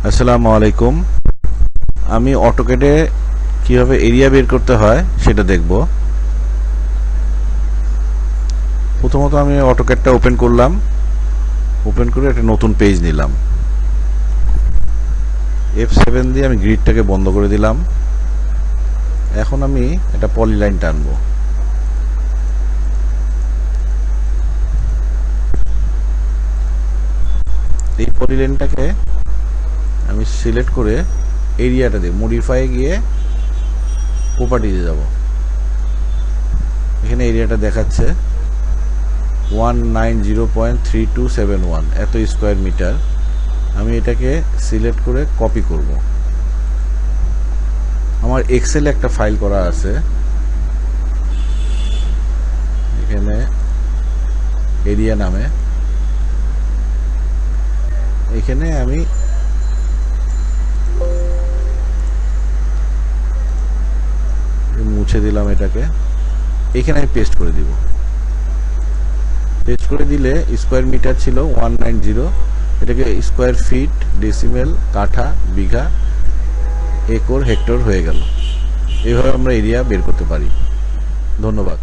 আসসালামু আলাইকুম। আমি অটোক্যাডে কিভাবে এরিয়া বের করতে হয় সেটা দেখব। প্রথমত আমি অটোক্যাডটা ওপেন করলাম, ওপেন করে একটা নতুন পেজ নিলাম। F7 দিয়ে আমি গ্রিডটাকে বন্ধ করে দিলাম। এখন আমি একটা পলিলাইন টানবো। এই পলিলাইনটাকে আমি সিলেক্ট করে এরিয়াটা দিয়ে মডিফাই গিয়ে প্রপার্টিতে যাব। এখানে এরিয়াটা দেখাচ্ছে 190.3271 এত স্কোয়ার মিটার। আমি এটাকে সিলেক্ট করে কপি করব। আমার এক্সেলে একটা ফাইল করা আছে, এখানে এরিয়া নামে। এখানে আমি মুছে দিলাম এটাকে, এখানে আমি পেস্ট করে দিব। পেস্ট করে দিলে স্কোয়ার মিটার ছিল 190, এটাকে স্কোয়ার ফিট, ডেসিমেল, কাঠা, বিঘা, একর, হেক্টর হয়ে গেল। এইভাবে আমরা এরিয়া বের করতে পারি। ধন্যবাদ।